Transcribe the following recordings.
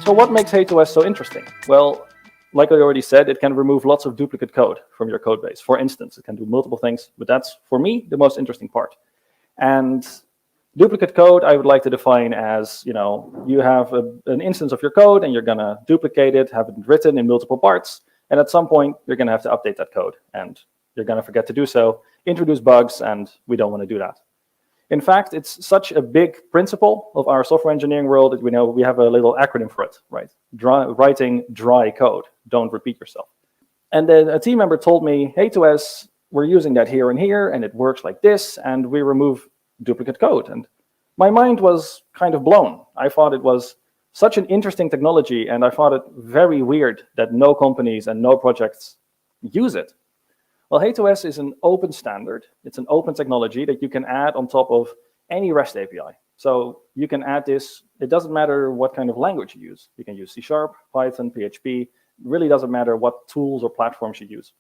So what makes HATEOAS so interesting? Well, like I already said, it can remove lots of duplicate code from your code base. For instance, it can do multiple things, but that's, for me, the most interesting part. And duplicate code, I would like to define as, you have an instance of your code and you're going to duplicate it, have it written in multiple parts, and at some point, you're going to have to update that code, and you're going to forget to do so, introduce bugs, and we don't want to do that. In fact, it's such a big principle of our software engineering world that we have a little acronym for it, right? Writing dry code, don't repeat yourself. And then a team member told me, HATEOAS, we're using that here and here, and it works like this, and we remove duplicate code. And my mind was kind of blown. I thought it was such an interesting technology, and I thought it very weird that no companies and no projects use it. Well, HATEOAS is an open standard. It's an open technology that you can add on top of any REST API. So you can add this. It doesn't matter what kind of language you use. You can use C#, Python, PHP. It really doesn't matter what tools or platforms you use.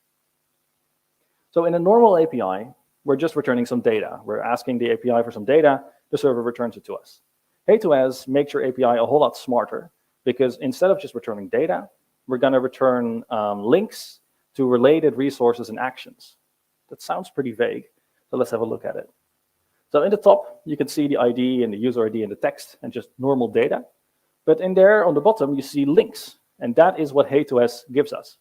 So in a normal API, we're just returning some data. We're asking the API for some data. The server returns it to us. HATEOAS makes your API a whole lot smarter because instead of just returning data, we're going to return links to related resources and actions. That sounds pretty vague, so let's have a look at it. So in the top, you can see the ID and the user ID and the text and just normal data. But in there on the bottom, you see links, and that is what HATEOAS gives us.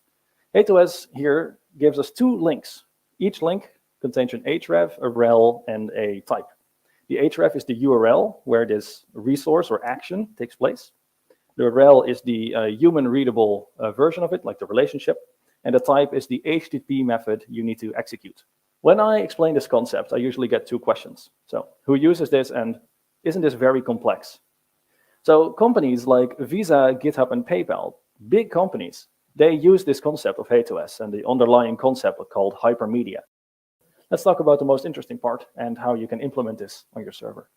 HATEOAS here gives us 2 links. Each link contains an href, a rel, and a type. The href is the URL where this resource or action takes place. The rel is the human-readable version of it, like the relationship. And the type is the HTTP method you need to execute. When I explain this concept, I usually get 2 questions. So who uses this, and isn't this very complex? So companies like Visa, GitHub, and PayPal, big companies, they use this concept of HATEOAS and the underlying concept called hypermedia. Let's talk about the most interesting part and how you can implement this on your server.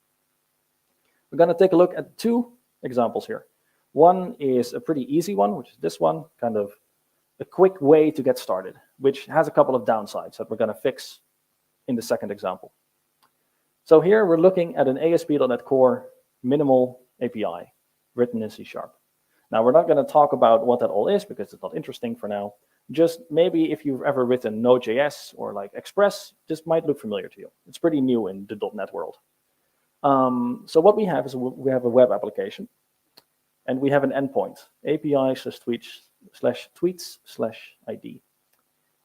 We're going to take a look at 2 examples here. One is a pretty easy one, which is this one, kind of a quick way to get started, which has a couple of downsides that we're going to fix in the second example. So here we're looking at an ASP.NET Core minimal API written in C#. Now we're not going to talk about what that all is because it's not interesting for now. Just maybe if you've ever written Node.js or like Express, this might look familiar to you. It's pretty new in the .NET world. So what we have is we have a web application, and we have an endpoint, API/tweets/ID.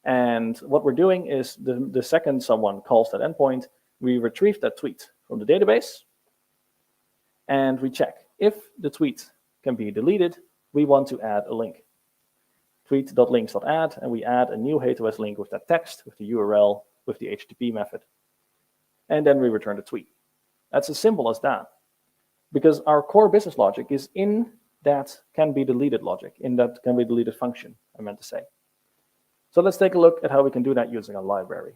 And what we're doing is the second someone calls that endpoint, we retrieve that tweet from the database, and we check if the tweet can be deleted. We want to add a link, tweet.links.add, and we add a new HATEOAS link with that text, with the URL, with the HTTP method, and then we return the tweet. That's as simple as that, because our core business logic is in that can be deleted logic, in that can be deleted function, I meant to say. So let's take a look at how we can do that using a library.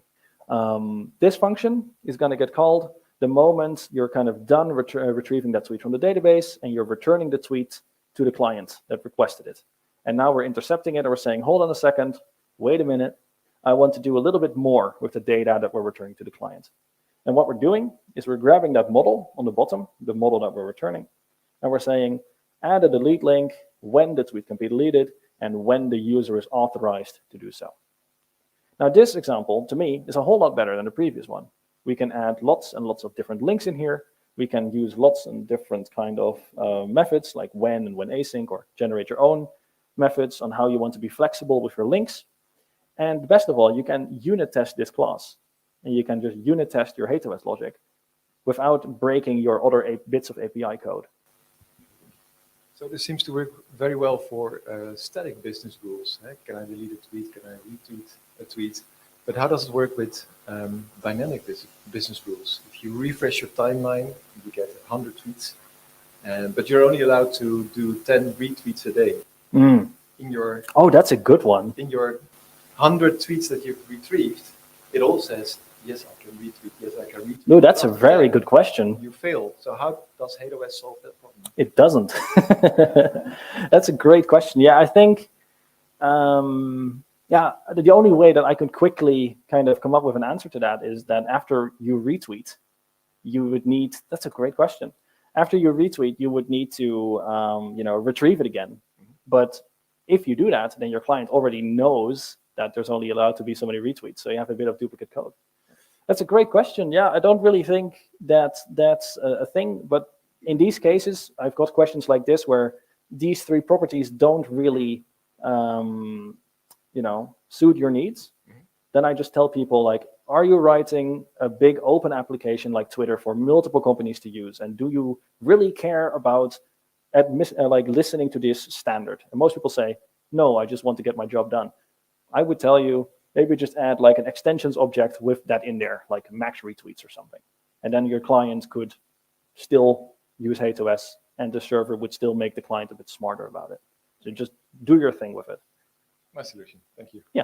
This function is going to get called the moment you're kind of done retrieving that tweet from the database, and you're returning the tweet to the client that requested it. And now we're intercepting it, and we're saying, hold on a second, wait a minute, I want to do a little bit more with the data that we're returning to the client. And what we're doing is we're grabbing that model on the bottom, the model that we're returning, and we're saying, add a delete link when the tweet can be deleted and when the user is authorized to do so. Now this example, to me, is a whole lot better than the previous one. We can add lots and lots of different links in here. We can use lots and different kind of methods like when and when async, or generate your own methods on how you want to be flexible with your links. And best of all, you can unit test this class. And you can just unit test your HATEOAS logic without breaking your other bits of API code. So this seems to work very well for static business rules. Can I delete a tweet? Can I retweet a tweet? But how does it work with dynamic business rules? If you refresh your timeline, you get 100 tweets, but you're only allowed to do 10 retweets a day. In your that's a good one. In your 100 tweets that you've retrieved, it all says, yes, I can retweet, yes, I can retweet. No, that's a very good question. You fail. So how does HATEOAS solve that problem? It doesn't. That's a great question. Yeah, I think, the only way that I could quickly kind of come up with an answer to that is that after you retweet, you would need, that's a great question. After you retweet, you would need to retrieve it again. But if you do that, then your client already knows that there's only allowed to be so many retweets. So you have a bit of duplicate code. That's a great question. Yeah, I don't really think that that's a thing. But in these cases, I've got questions like this where these three properties don't really suit your needs. Then I just tell people, like, are you writing a big open application like Twitter for multiple companies to use? And do you really care about listening to this standard? And most people say, no, I just want to get my job done. I would tell you, maybe just add like an extensions object with that in there, like max retweets or something. And then your client could still use HATEOAS, and the server would still make the client a bit smarter about it. So just do your thing with it. Nice solution. Thank you. Yeah.